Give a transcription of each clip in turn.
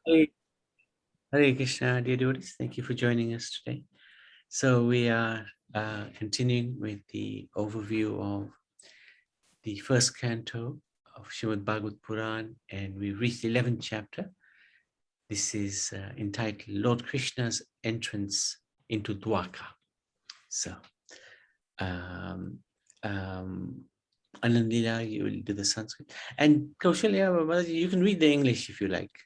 Hare Hare Krishna, dear devotees. Thank you for joining us today. So we are continuing with the overview of the first canto of Srimad Bhagavad Puran, and we reached the 11th chapter. This is entitled Lord Krishna's Entrance into Dwarka. So, Anand Leela, you will do the Sanskrit. And Kaushalya, Mataji, you can read the English if you like.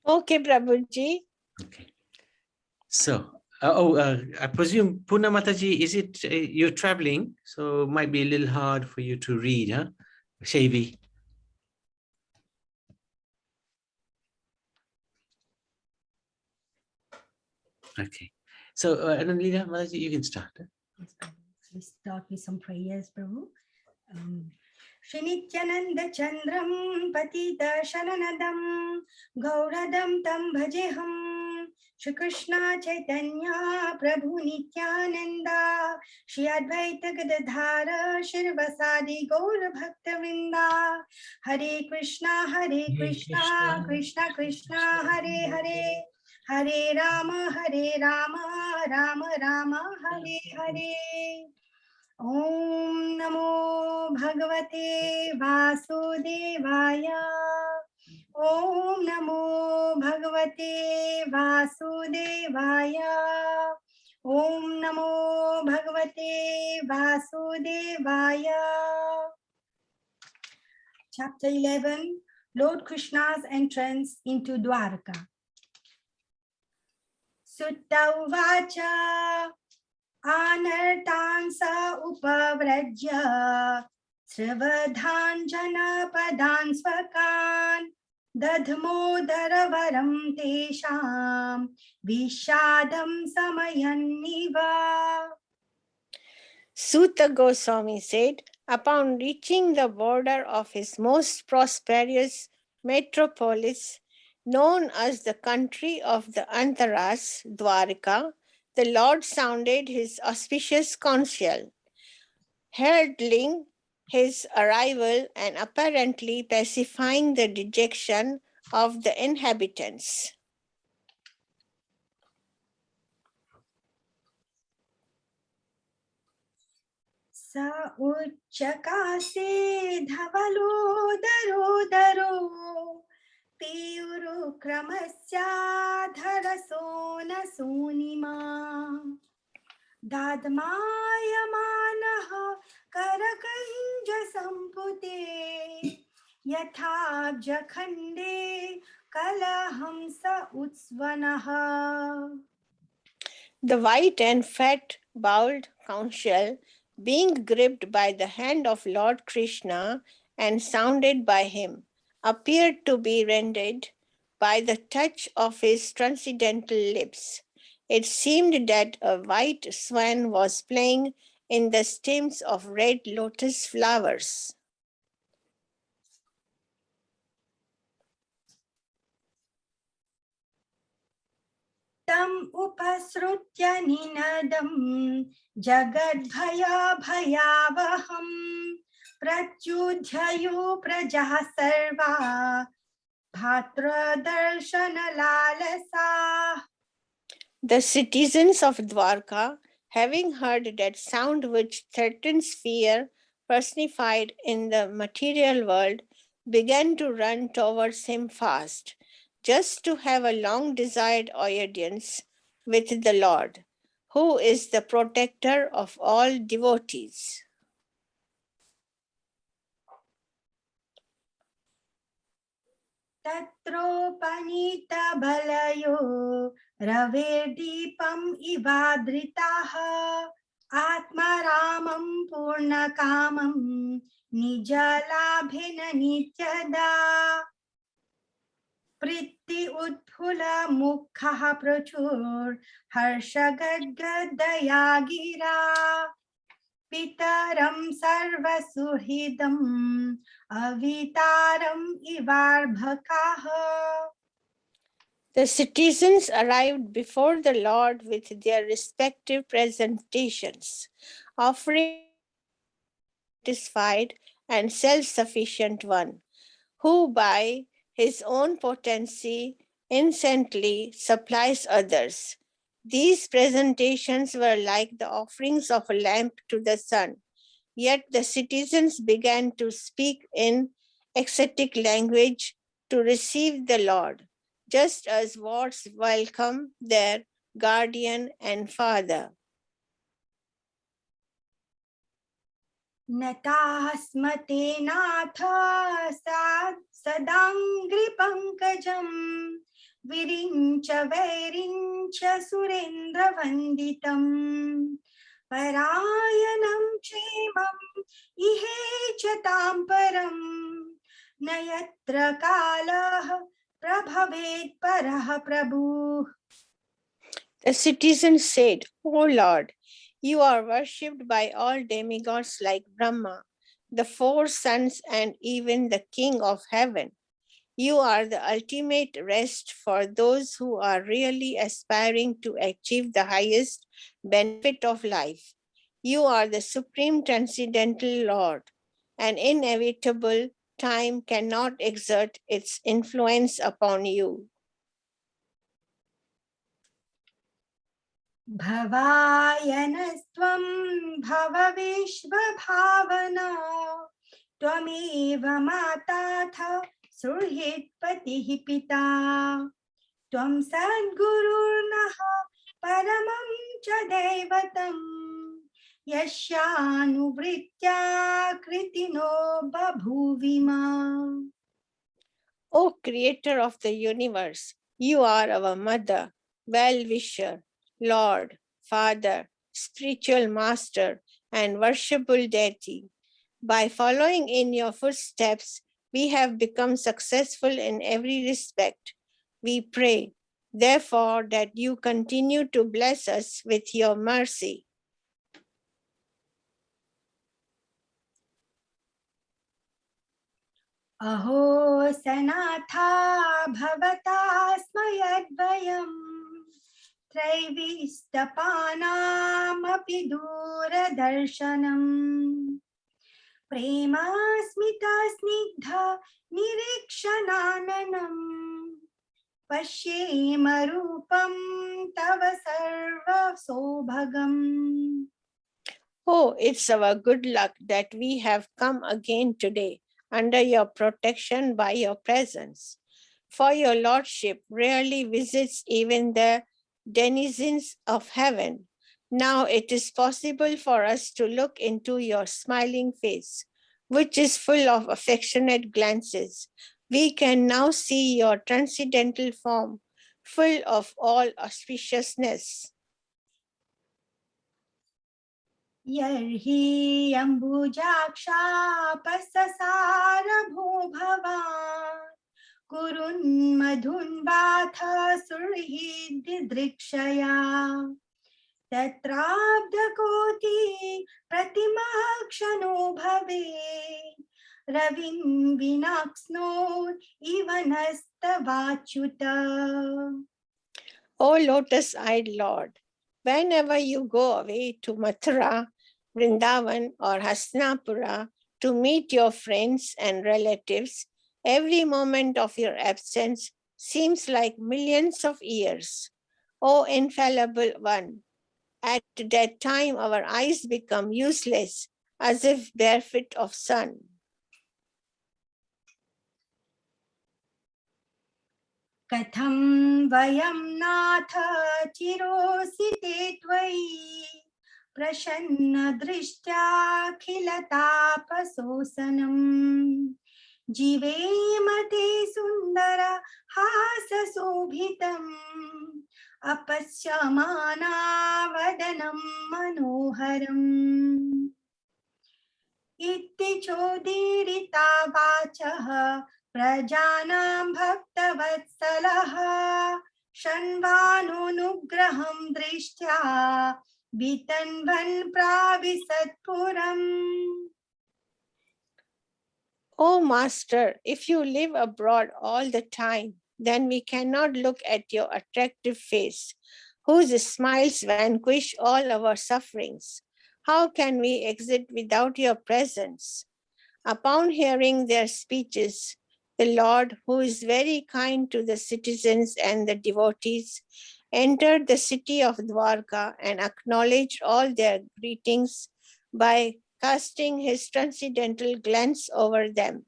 Okay, Prabhuji. Okay. So, I presume Puna Mataji, is it you're traveling, so it might be a little hard for you to read, huh? Shavi. Okay. So, Anandita Mataji, you can start. Huh? Yes, Prabhu. We start with some prayers, Prabhu. Srinityananda Chandram Patita Sharanadam Gauradam Tam Bhajeham Shri Krishna Chaitanya Prabhu Nityananda Shri Advaita Gadadhara Shirvasadi Gaur Bhakta Vrinda Hare Krishna Krishna Krishna Hare Hare Hare Rama Rama Rama Hare Hare Om Namo Bhagavate Vasudevaya Om Namo Bhagavate Vasudevaya Om Namo Bhagavate Vasudevaya. Chapter 11, Lord Krishna's entrance into Dwarka. Sutta Uvacha Anartansa Upavrajya Srivadhan Janapadan Svakan Dadmodharavaram Tesham Vishadam Samayanniva. Sutta Goswami said, upon reaching the border of his most prosperous metropolis, known as the country of the Antaras, Dwarka, the Lord sounded his auspicious counsel, heralding his arrival and apparently pacifying the dejection of the inhabitants. Sa uchakase dhavalo daro Piyuru kramasya dharasona sunima Dadmayamanaha karakanja sampute Yathabja khande kalahamsa utsvanaha. The white and fat-bowled counsel, being gripped by the hand of Lord Krishna and sounded by him, appeared to be rendered by the touch of his transcendental lips. It seemed that a white swan was playing in the stems of red lotus flowers. Tam upasrutya ninadam jagadbhaya bhayavaham pratyudhyayu prajah sarva bhatra darshana lalasa. The citizens of Dwarka, having heard that sound which threatens fear personified in the material world, began to run towards him fast, just to have a long desired audience with the Lord, who is the protector of all devotees. Tatropanita balayo ravedipam ivadritaha atmaramam purnakamam nijalabhina nityada Priti utphula mukha prachur harshagadgadaya gira Pitaram sarvasuhidam avitaram ivarbhakaha. The citizens arrived before the Lord with their respective presentations, offering satisfied and self-sufficient one, who by his own potency incessantly supplies others. These presentations were like the offerings of a lamp to the sun. Yet the citizens began to speak in ecstatic language to receive the Lord, just as wards welcome their guardian and father. नतास्मते नाथ सदाङ्घ्रिपङ्कजम् विरिञ्च वैरिञ्च सुरेन्द्रवन्दितम् परायणं क्षेमम् इहे च तां परम् न यत्र कालः प्रभवेत् परः प्रभुः. The citizens said, O Lord, you are worshipped by all demigods like Brahma, the four suns, and even the King of heaven. You are the ultimate rest for those who are really aspiring to achieve the highest benefit of life. You are the supreme transcendental Lord, and inevitable time cannot exert its influence upon you. भवायनस्त्वं भव विश्वभावना त्वमेव माताथ सुहृत्पतिः पिता त्वं सद्गुरुर्नः परमं च दैवतं यस्यानुवृत्त्या कृतिनो बभूविमा. O Creator of the universe, you are our Mother, well-wisher, Lord, Father, spiritual Master, and worshipable deity. By following in your footsteps, we have become successful in every respect. We pray, therefore, that you continue to bless us with your mercy. अहो सनाथा भवता स्मयद्वयम् त्रैविष्टपानामपि दूरदर्शनम् प्रेमास्मिता स्निग्ध निरीक्षणाननम् पश्येम रूपं तव सर्वसौभगम्. Oh, it's our good luck that we have come again today under your protection by your presence. For your Lordship rarely visits even the denizens of heaven. Now it is possible for us to look into your smiling face, which is full of affectionate glances. We can now see your transcendental form, full of all auspiciousness. यर्हि अम्बुजाक्षापससार भूभवान् कुरुन्मधुन्वाथ सुहृद्दृक्षया तत्राब्धकोटि प्रतिमाक्षणो भवे रविं विनाक्ष्णो इव नस्तवाच्युत. O lotus-eyed Lord, whenever you go away to Mathura, Vrindavan, or Hastinapura to meet your friends and relatives, every moment of your absence seems like millions of years. O infallible one, at that time our eyes become useless, as if bereft of sun. कथं वयं नाथ चिरोसिते त्वयि प्रसन्न दृष्ट्याखिलतापशोषणम् जीवेम ते सुन्दर हासशोभितम् अपश्यमाना वदनं मनोहरम् इति चोदीरिता वाचः प्रजानां भक्तवत्सलः शण्वानुग्रहं दृष्ट्या वितन्वन् प्राविशत्पुरम्. O Master, if you live abroad all the time, then we cannot look at your attractive face, whose smiles vanquish all our sufferings. How can we exist without your presence? Upon hearing their speeches, the Lord, who is very kind to the citizens and the devotees, entered the city of Dwarka and acknowledged all their greetings by casting his transcendental glance over them.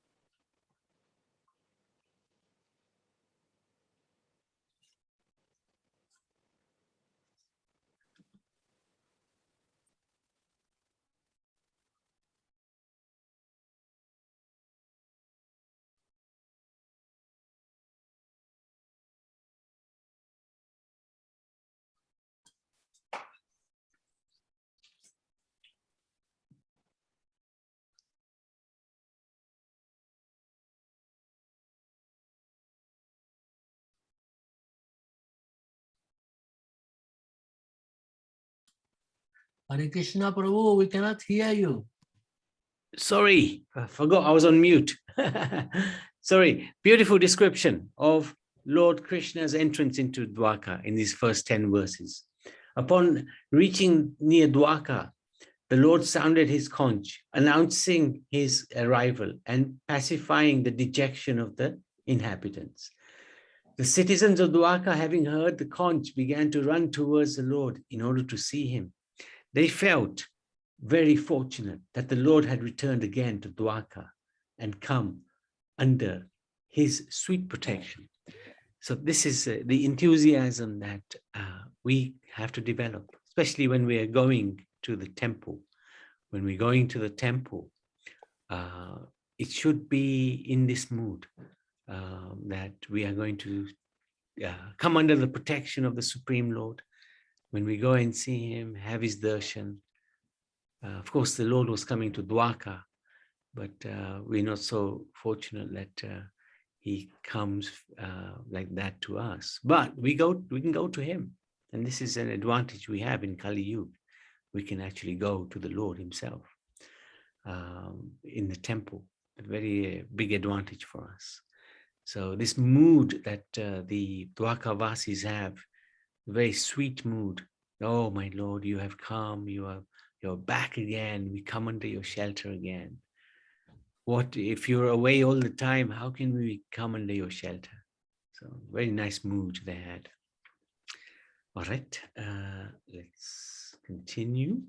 Hare Krishna Prabhu, we cannot hear you. Sorry, I forgot I was on mute. Sorry, beautiful description of Lord Krishna's entrance into Dwarka in these first 10 verses. Upon reaching near Dwarka, the Lord sounded his conch, announcing his arrival and pacifying the dejection of the inhabitants. The citizens of Dwarka, having heard the conch, began to run towards the Lord in order to see him. They felt very fortunate that the Lord had returned again to Dwarka and come under his sweet protection. So this is the enthusiasm that we have to develop, especially when we are going to the temple. When we're going to the temple, it should be in this mood that we are going to come under the protection of the Supreme Lord. When we go and see him, have his darshan. Of course, the Lord was coming to Dwarka, but we're not so fortunate that he comes like that to us. But we can go to him, and this is an advantage we have in Kali Yuga. We can actually go to the Lord himself in the temple. A very big advantage for us. So this mood that the Dwarka Vasis have, a very sweet mood. Oh, my Lord, you have come. You're back again. We come under your shelter again. What if you're away all the time? How can we come under your shelter? So very nice mood they had. All right, let's continue.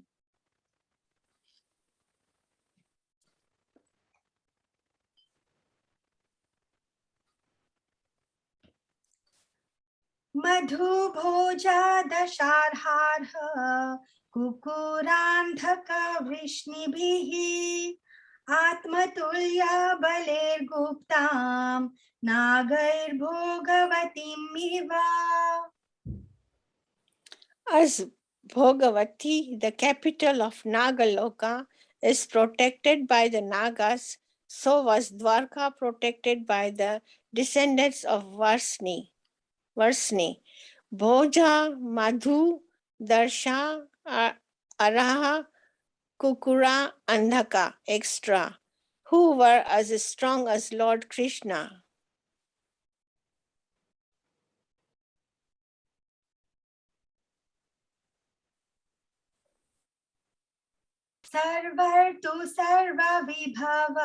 मधु भोजा दशार्हार्ह कुकुरान्धक वृष्णिभिः आत्मतुल्य बलेर्गुप्तां नागैर्भोगवतीमिव. As Bhogavati, the capital of Nagaloka, is protected by the Nagas, so was Dwarka protected by the descendants of Varsni. Bhoja, Madhu, Darsha, Araha, Kukura, Andhaka, extra, who were as strong as Lord Krishna. सर्वर्तु सर्वविभव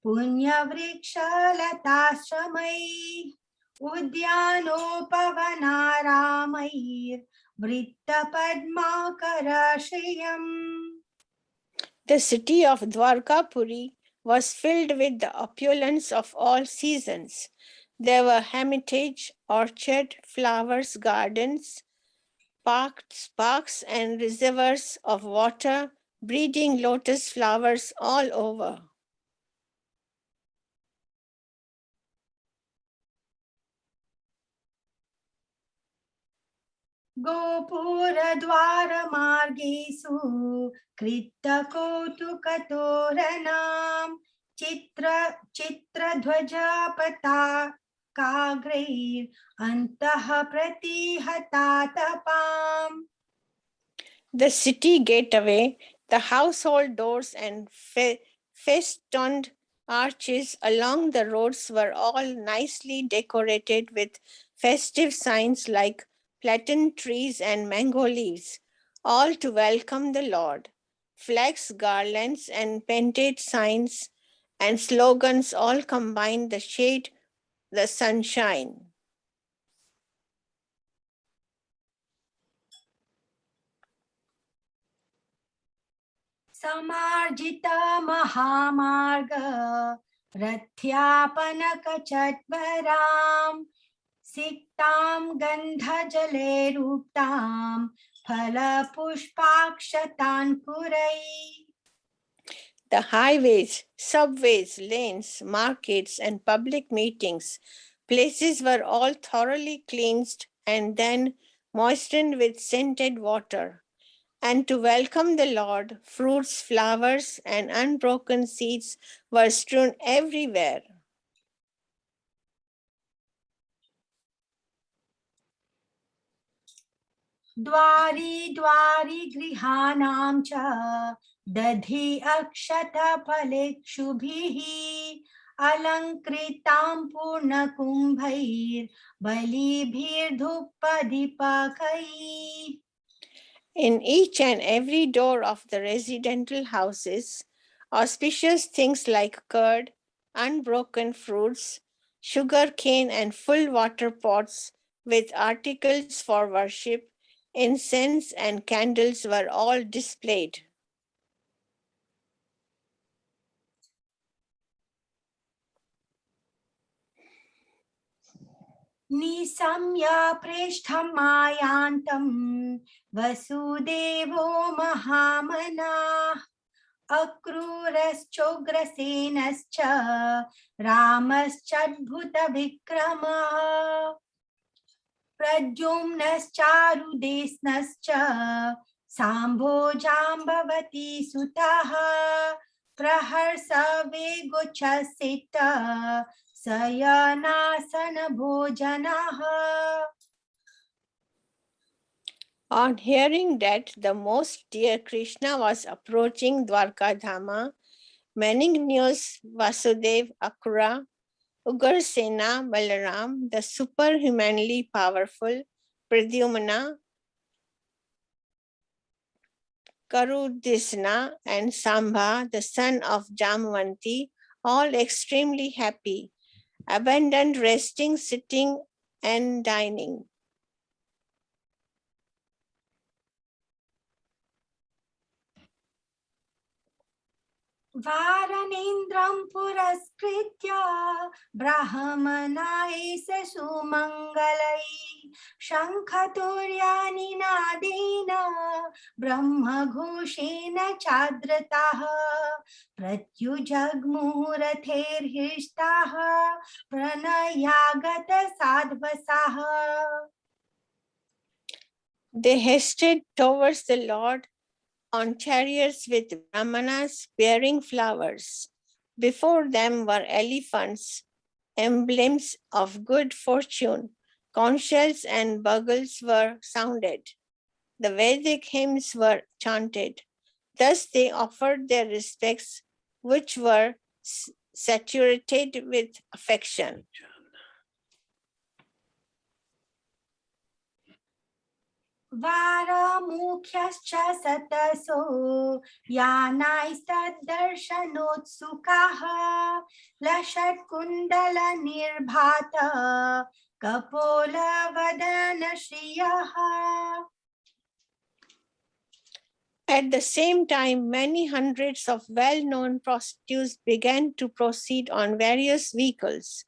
पुण्यवृक्षलताश्रमैः उद्यानोपवनारामैर्वृत्तपद्माकराश्रयम्. The city of Dwarkapuri was filled with the opulence of all seasons. There were hermitage, orchard, flowers, gardens, parks and reservoirs of water, breeding lotus flowers all over. गोपुरद्वारमार्गेषु कृत्तकौतुकतोरणां चित्रध्वजपताकाग्रैः अन्तः प्रतिहतातपाम्. The city gateway, the household doors and festooned arches along the roads were all nicely decorated with festive signs like platen trees and mango leaves, all to welcome the Lord. Flags, garlands, and painted signs and slogans all combine the shade, the sunshine. Samarjita Mahamarga Rathyapanaka Chatvaram Siktam Gandha Jale Ruptam Phala Pushpakshatan Purai. The highways, subways, lanes, markets, and public meetings, places were all thoroughly cleansed and then moistened with scented water. And to welcome the Lord, fruits, flowers, and unbroken seeds were strewn everywhere. Dwari Dwari Grihanam Cha Dadhi Akshata Palekshubhihi Alankritam Purna Kumbhair Balibhir Dhuppadipakai. In each and every door of the residential houses, auspicious things like curd, unbroken fruits, sugar cane, and full water pots with articles for worship, incense, and candles were all displayed. Nisamya Preshtham Mayantam Vasudevo Mahamana Akruraschograsенascha Ramaschadbhuta Vikrama Pradyumnascharudesnascha Sambho Jambavati Sutaha Praharsa Vegochasita Sayanasana Bhojanaha. On hearing that the most dear Krishna was approaching Dwarka Dhama, Menignius, Vasudev, Akura, Ugrasena, Balaram, the superhumanly powerful, Pradyumna, Karudisna, and Sambha, the son of Jamvanti, all extremely happy, abandoned resting, sitting, and dining. Varanindram Puraskritya Brahmanai Sumangalai Shankhaturyani Nadena Brahma Ghoshena Chadrataha Pratyujagmuratherhishtaha Pranayagata Sadvasaha. They hasted towards the Lord on chariots with brahmanas bearing flowers. Before them were elephants, emblems of good fortune. Conch shells and bugles were sounded. The Vedic hymns were chanted. Thus they offered their respects, which were saturated with affection. Varamukhyascha sataso yanaistadarshanotsukah lashat kundala nirbhata kapola vadana shriyaha. At the same time, many hundreds of well-known prostitutes began to proceed on various vehicles.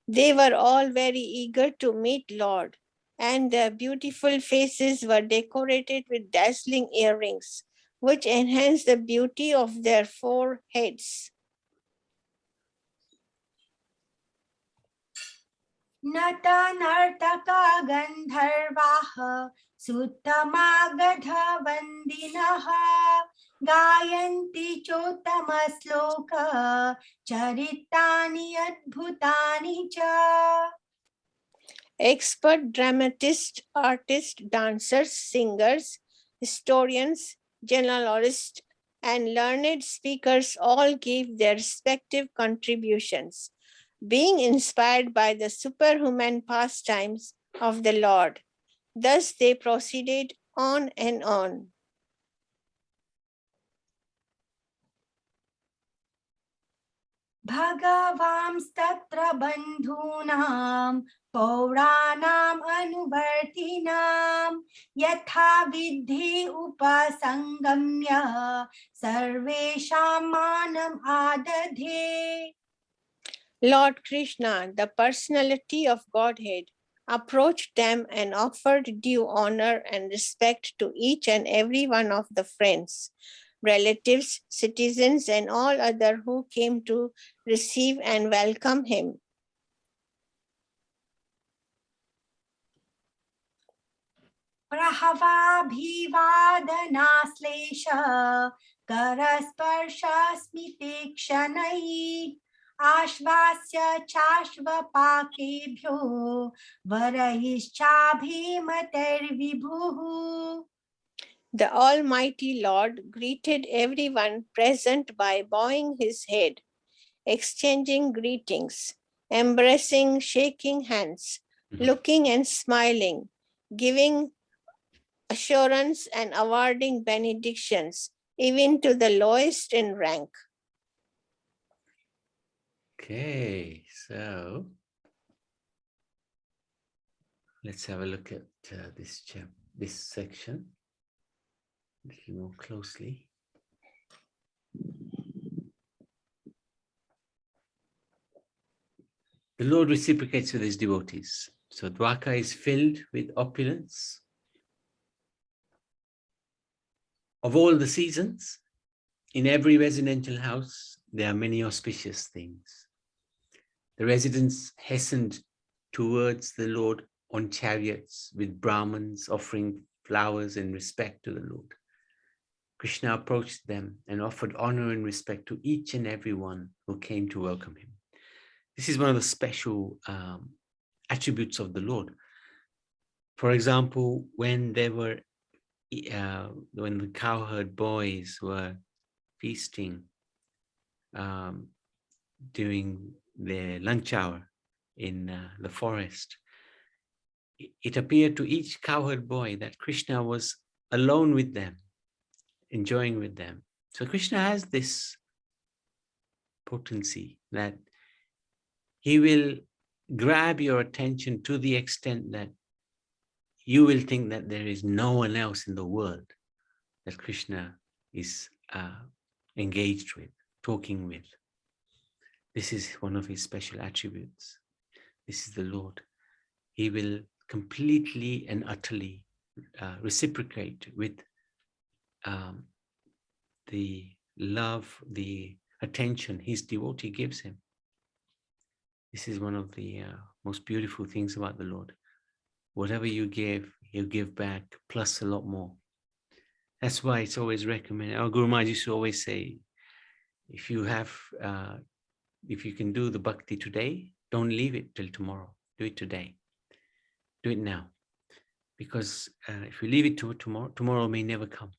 They were all very eager to meet Lord, and their beautiful faces were decorated with dazzling earrings, which enhanced the beauty of their foreheads. Nata nartaka gandharvaha suttamagadha vandinaha gayanti chotama sloka charitani adbhutani cha. Expert dramatists, artists, dancers, singers, historians, genealogists, and learned speakers all gave their respective contributions, being inspired by the superhuman pastimes of the Lord. Thus they proceeded on and on. Bhagavamstatra bandhunam Pauranam anuvartinam Yatha vidhi upasangamya Sarvesham manam adadhe. Lord Krishna, the personality of Godhead, approached them and offered due honor and respect to each and every one of the friends, relatives, citizens, and all other who came to receive and welcome him. Prahavabhivadanaslesha Karasparsha smitikshanai Ashvasya chashvapakebhyo Varayischabhimater vibhuhu. The Almighty Lord greeted everyone present by bowing his head, exchanging greetings, embracing, shaking hands, looking and smiling, giving assurance and awarding benedictions, even to the lowest in rank. Okay, so let's have a look at this section a little more closely. The Lord reciprocates with his devotees. So Dwarka is filled with opulence of all the seasons. In every residential house, there are many auspicious things. The residents hastened towards the Lord on chariots with Brahmins offering flowers in respect to the Lord. Krishna approached them and offered honor and respect to each and every one who came to welcome him. This is one of the special attributes of the Lord. For example, when the cowherd boys were feasting during their lunch hour in the forest, it appeared to each cowherd boy that Krishna was alone with them, enjoying with them. So Krishna has this potency that he will grab your attention to the extent that you will think that there is no one else in the world that Krishna is engaged with, talking with. This is one of his special attributes. This is the Lord. He will completely and utterly reciprocate with the love, the attention his devotee gives him. This is one of the most beautiful things about the Lord. Whatever you give, he'll give back plus a lot more. That's why it's always recommended. Our Guru Maharaj used to always say, if you can do the bhakti today, don't leave it till tomorrow. Do it today. Do it now. Because if we leave it to tomorrow, tomorrow may never come.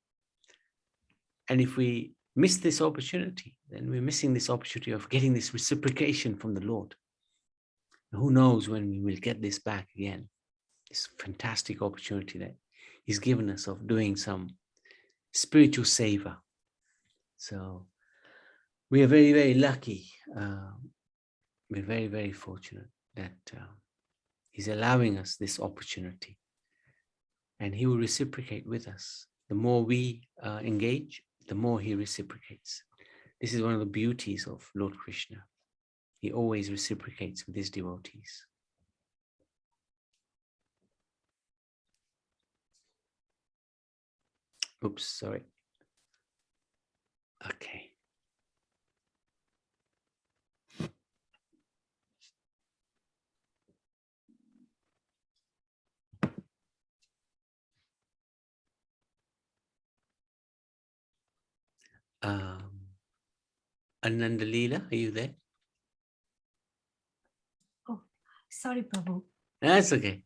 And if we miss this opportunity, then we're missing this opportunity of getting this reciprocation from the Lord. Who knows when we will get this back again? This fantastic opportunity that he's given us of doing some spiritual seva. So we are very, very lucky. We're very, very fortunate that he's allowing us this opportunity. And he will reciprocate with us. The more we engage, the more he reciprocates. This is one of the beauties of Lord Krishna. He always reciprocates with his devotees. Oops, sorry. Okay. Ananda Leela, are you there? Oh, sorry, Prabhu. That's okay.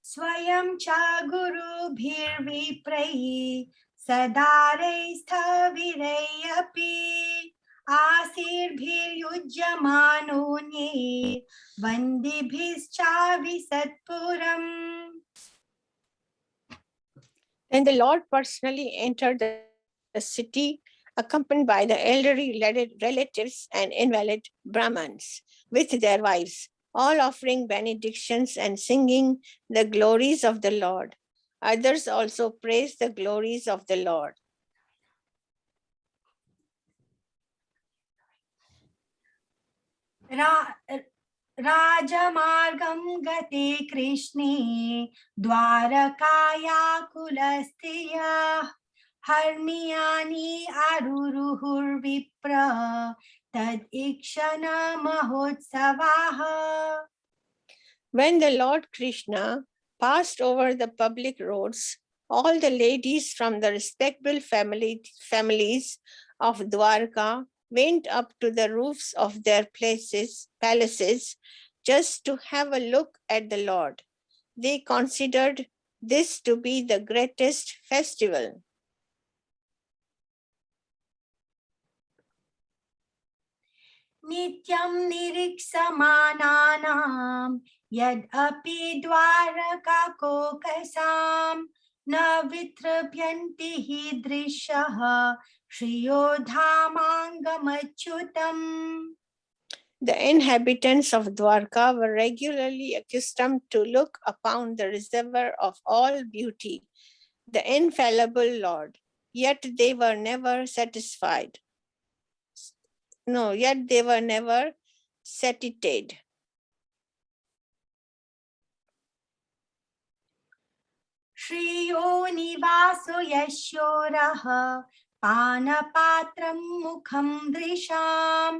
Swayam cha guru bhir viprahi sadare sthavirei api asir bhir yujyamano nye vandibhis cha visatpuram. Then the Lord personally entered the city accompanied by the elderly relatives and invalid Brahmins with their wives, all offering benedictions and singing the glories of the Lord. Others also praised the glories of the Lord. राजमार्गं गते कृष्णे द्वारकाया कुलस्त्रियः हर्म्यानि आरुरुहुर्विप्र तदीक्षण महोत्सवाः. When the Lord Krishna passed over the public roads, all the ladies from the respectable families of Dwarka went up to the roofs of their palaces, just to have a look at the Lord. They considered this to be the greatest festival. नित्यं निरीक्षमाणानां यदपि द्वारकाकोकसां न वितृप्यन्ति हि दृश्यः श्रियो धामाङ्गमच्युतम्. The inhabitants of Dwarka were regularly accustomed to look upon the reservoir of all beauty, the infallible Lord, yet they were never satisfied. Yet they were never satisfied. श्रियो निवासो यशोरः पानपात्रं मुखं दृशां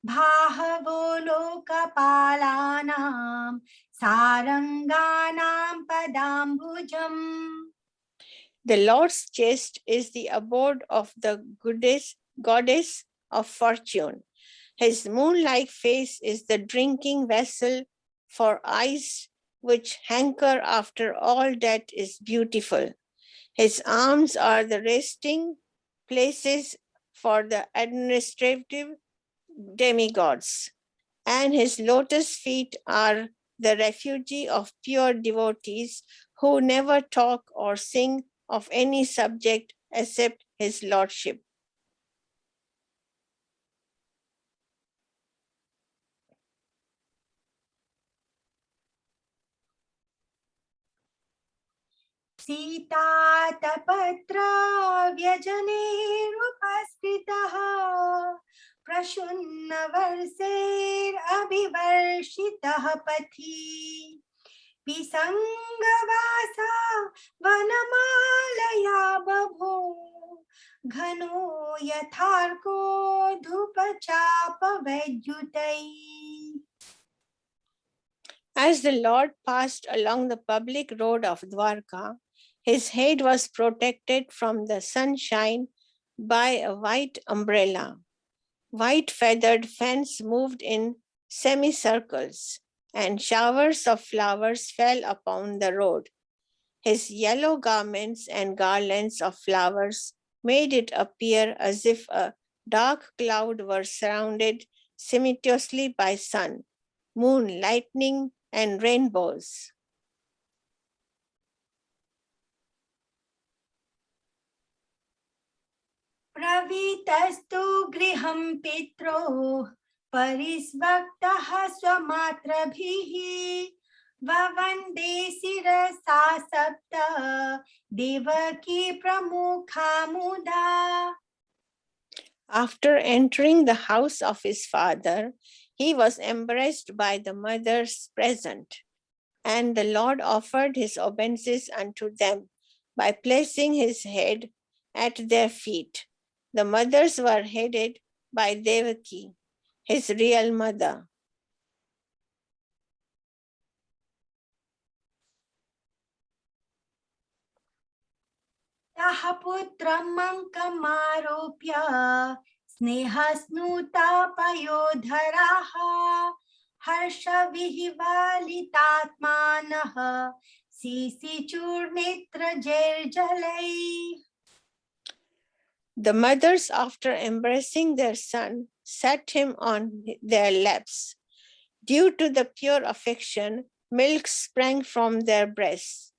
बाहवो लोकपालानां सारंगानां पदाम्बुजम्. The Lord's chest is the abode of the goddess of fortune. His moon-like face is the drinking vessel for eyes which hanker after all that is beautiful. His arms are the resting places for the administrative demigods, and his lotus feet are the refuge of pure devotees who never talk or sing of any subject except his lordship. सीतातपत्र व्यजनेरुपस्थितः प्रशुन्न वर्षेरभिवर्षितः पथि पिसंगवासा वनमालया बभो घनो यथार्को धूपचापवैद्युतैः. As the Lord passed along the public road of Dwarka, his head was protected from the sunshine by a white umbrella. White feathered fans moved in semicircles, and showers of flowers fell upon the road. His yellow garments and garlands of flowers made it appear as if a dark cloud were surrounded simultaneously by sun, moon, lightning, and rainbows. प्रवीतस्तु गृहं पित्रोः परिस्वक्तः स्वमात्रभिः ववन्दे शिरसा सप्त देवकी प्रमुखा मुदा. After entering the house of his father, he was embraced by the mothers present, and the Lord offered his obeisances unto them by placing his head at their feet. The mothers were headed by Devaki, his real mother. तः पुत्रम् अङ्कमारोप्य स्नेहस्नुतापयोधराः हर्षविह्वलितात्मानः शिशिचूर्नेत्रजैर्जलैः. The mothers, after embracing their son, sat him on their laps. Due to the pure affection, milk sprang from their breasts.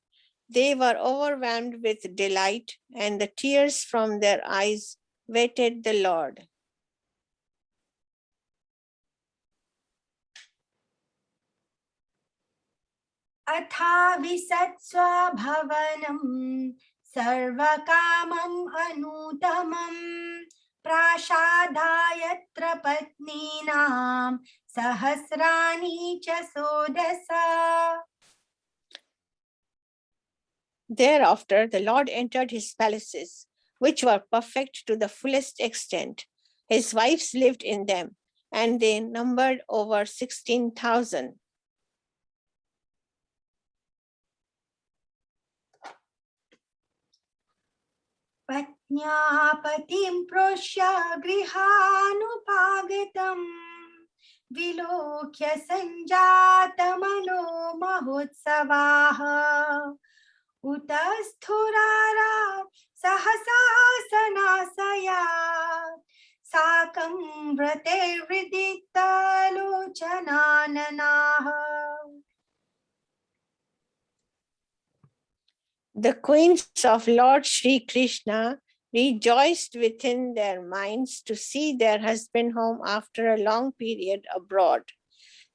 They were overwhelmed with delight, and the tears from their eyes waited the Lord. Atha visatva bhavanam sarvakamam anutamam prashadayatra patninam sahasrani cha sodasa. Thereafter, the Lord entered his palaces, which were perfect to the fullest extent. His wives lived in them, and they numbered over 16,000. Patnyapatim prosya grihānupāgatam vilokya sanjatamano mahotsavaha utasthurara sahasasanasaya sakam vrate vridikta lochanananaha. The queens of Lord Sri Krishna rejoiced within their minds to see their husband home after a long period abroad.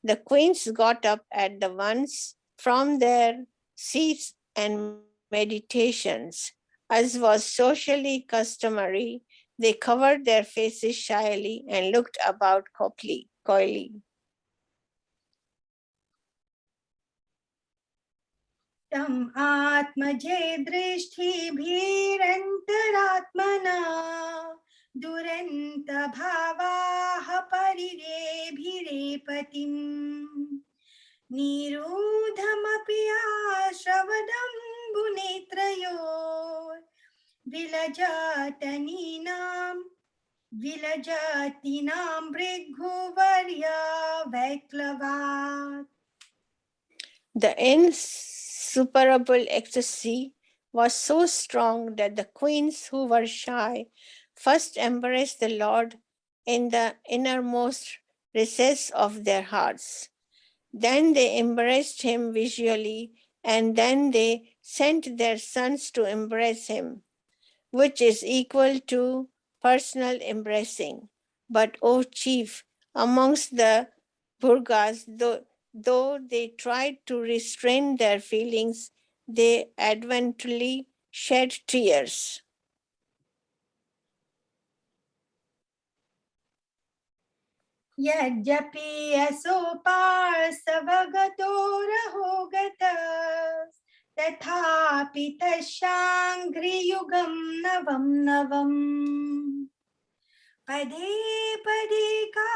The queens got up at the once from their seats and meditations. As was socially customary, they covered their faces shyly and looked about coyly. Tam atmaje drishthibhirantaratmana duranta bhavaha parirebhirepatim nirudhamapi ashravadam bunetrayor vilajatinam brighuvarya vaiklavat. The insuperable ecstasy was so strong that the queens who were shy first embraced the Lord in the innermost recess of their hearts. Then they embraced him visually, and then they sent their sons to embrace him, which is equal to personal embracing. But, O chief, amongst the Burgas, though they tried to restrain their feelings, they adventurely shed tears. Yajjapi asopārsavagato rahogatas tathapi tashangriyugam navam pade pade ka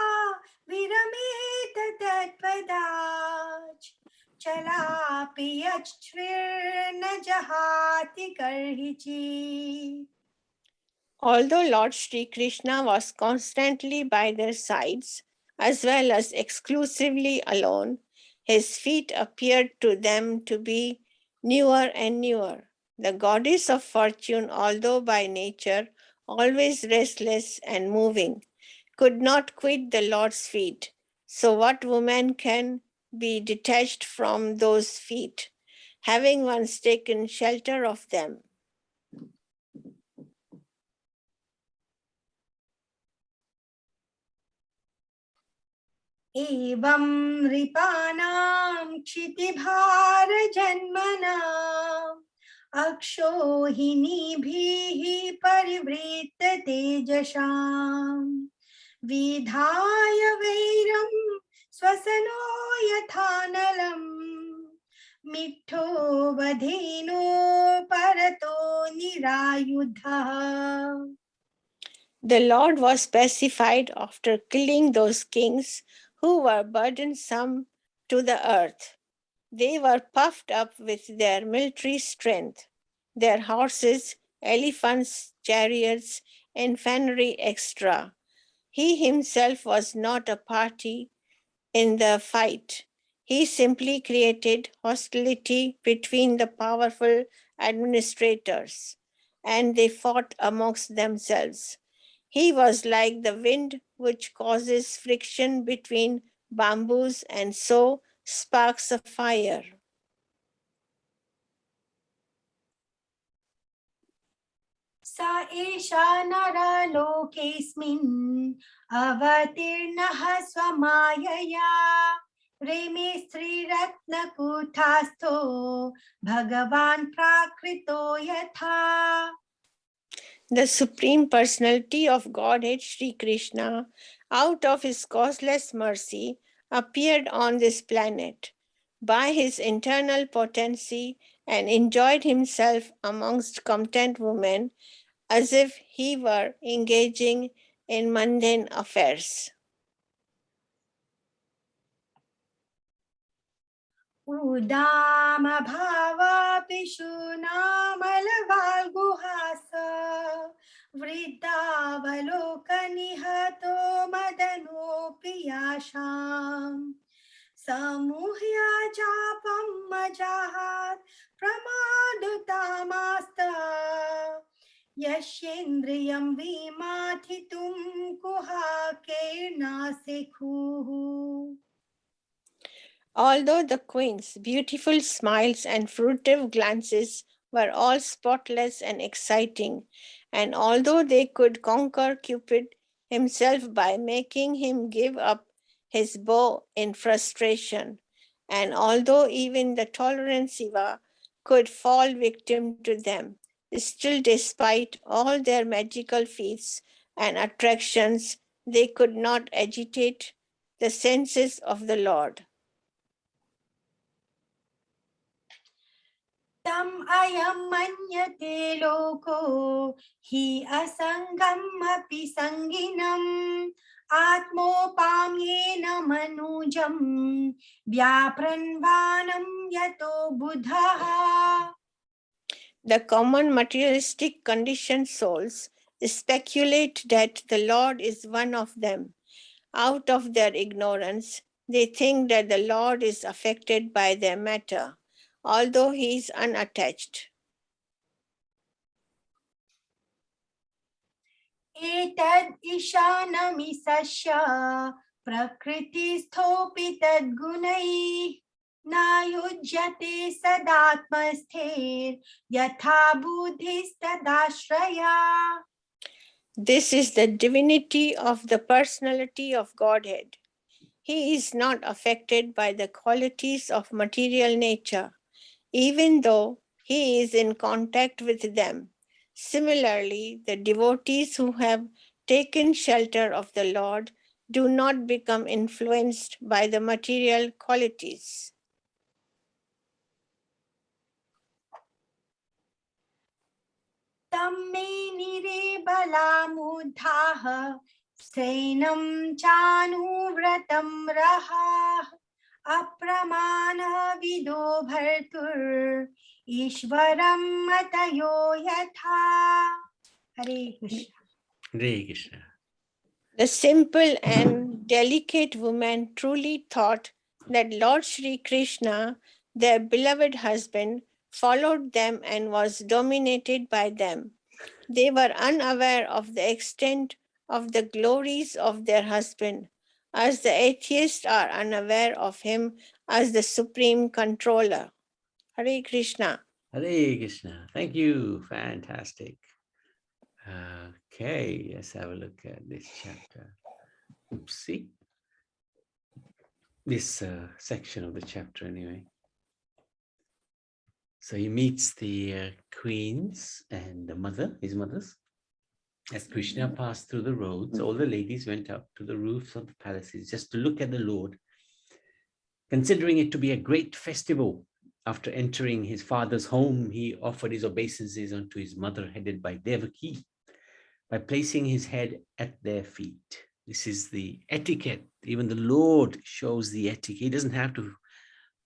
virameta tatpadach chalapi yachvirna jahati karhichi. Although Lord Sri Krishna was constantly by their sides, as well as exclusively alone, his feet appeared to them to be newer and newer. The goddess of fortune, although by nature always restless and moving, could not quit the Lord's feet. So, what woman can be detached from those feet, having once taken shelter of them? एवं नृपाणां क्षितिभारजन्मनाम् अक्षोहिणीभिः परिवृत्त तेजसाम् विधाय वैरं स्वसनो यथानलम् मिठ्ठो वधेनो परतो निरायुधः. The Lord was pacified after killing those kings who were burdensome to the earth. They were puffed up with their military strength, their horses, elephants, chariots, infantry extra. He himself was not a party in the fight. He simply created hostility between the powerful administrators, and they fought amongst themselves. He was like the wind which causes friction between bamboos and so sparks a fire. Sa esha nara lokesmin avatirnaha swamayaya Reme Sri Ratna Kuthasto Bhagavan Prakrito Yatha. The Supreme Personality of Godhead, Sri Krishna, out of his causeless mercy, appeared on this planet by his internal potency and enjoyed himself amongst content women as if he were engaging in mundane affairs. Udama bhava pishunamalval guhasa Vriddavaloka madano piyasham Samuhya japam majahat pramadutamasta Yashendriyam vimathitum kuhakena sekhuhu. Although the queen's beautiful smiles and furtive glances were all spotless and exciting, and although they could conquer Cupid himself by making him give up his bow in frustration, and although even the tolerant Siva could fall victim to them, still despite all their magical feats and attractions, they could not agitate the senses of the Lord. Tam ayam manyate loko hi asangam api sanginam atmopamyena manujam vyapranvanam yato buddha. The common materialistic conditioned souls speculate that the Lord is one of them. Out of their ignorance, they think that the Lord is affected by their matter, although he is unattached. Etad ishanamisasya prakriti-sthopi tad-gunai na yujyate sadatmasthir yatha buddhistadashraya. This is the divinity of the personality of Godhead. He is not affected by the qualities of material nature, even though he is in contact with them. Similarly, the devotees who have taken shelter of the Lord do not become influenced by the material qualities. Tamme nire balamudhaha srenam chanuvratam raha apramana vido bhartur ishvaram matayo yatha. Hare Krishna. Hare Krishna. The simple and delicate woman truly thought that Lord Sri Krishna, their beloved husband, followed them and was dominated by them. They were unaware of the extent of the glories of their husband, as the atheists are unaware of him as the supreme controller. Hare Krishna. Hare Krishna. Thank you. Fantastic. Okay, let's have a look at this chapter. Oopsie. This section of the chapter, anyway. So he meets the queens and the mother, his mothers. As Krishna passed through the roads, all the ladies went up to the roofs of the palaces just to look at the Lord, considering it to be a great festival. After entering his father's home, he offered his obeisances unto his mother, headed by Devaki, by placing his head at their feet. This is the etiquette. Even the Lord shows the etiquette. He doesn't have to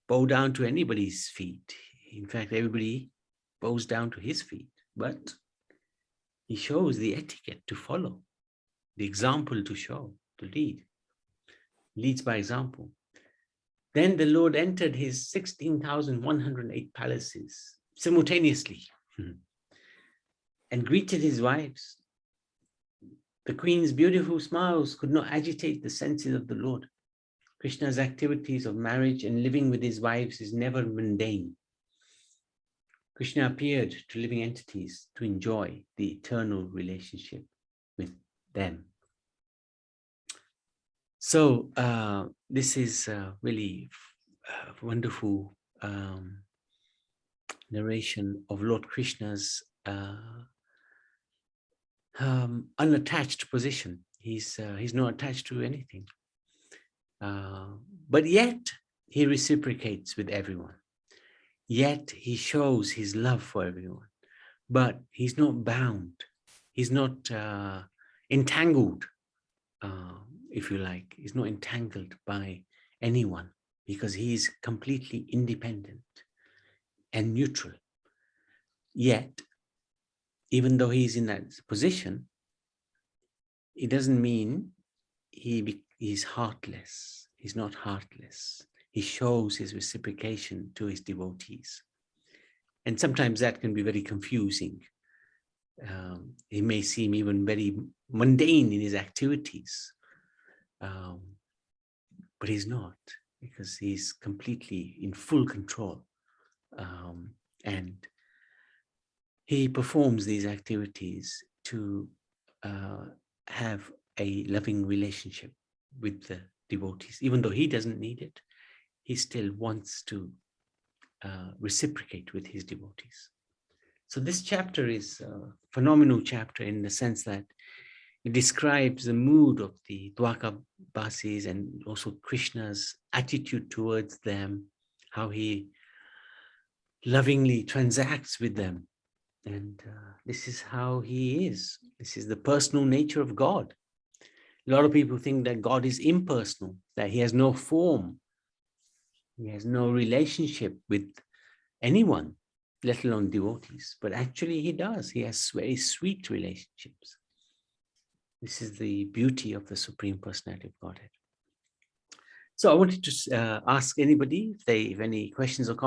bow down to anybody's feet. In fact, everybody bows down to his feet, but he shows the etiquette to follow, the example to show, to lead. Leads by example. Then the Lord entered his 16,108 palaces simultaneously and greeted his wives. The queen's beautiful smiles could not agitate the senses of the Lord. Krishna's activities of marriage and living with his wives is never mundane. Krishna appeared to living entities to enjoy the eternal relationship with them. So this is really wonderful narration of Lord Krishna's unattached position. He's not attached to anything, but yet he reciprocates with everyone. Yet he shows his love for everyone, but he's not bound. He's not entangled, if you like. He's not entangled by anyone because he's completely independent and neutral. Yet, even though he's in that position, it doesn't mean he's heartless. He's not heartless. He shows his reciprocation to his devotees. And sometimes that can be very confusing. He may seem even very mundane in his activities, but he's not, because he's completely in full control. And he performs these activities to have a loving relationship with the devotees. Even though he doesn't need it, he still wants to reciprocate with his devotees. So this chapter is a phenomenal chapter in the sense that it describes the mood of the Dwarka Basis and also Krishna's attitude towards them, how he lovingly transacts with them. And this is how he is. This is the personal nature of God. A lot of people think that God is impersonal, that he has no form. He has no relationship with anyone, let alone devotees. But actually he does. He has very sweet relationships. This is the beauty of the Supreme Personality of Godhead. So I wanted to ask anybody if they have any questions or comments.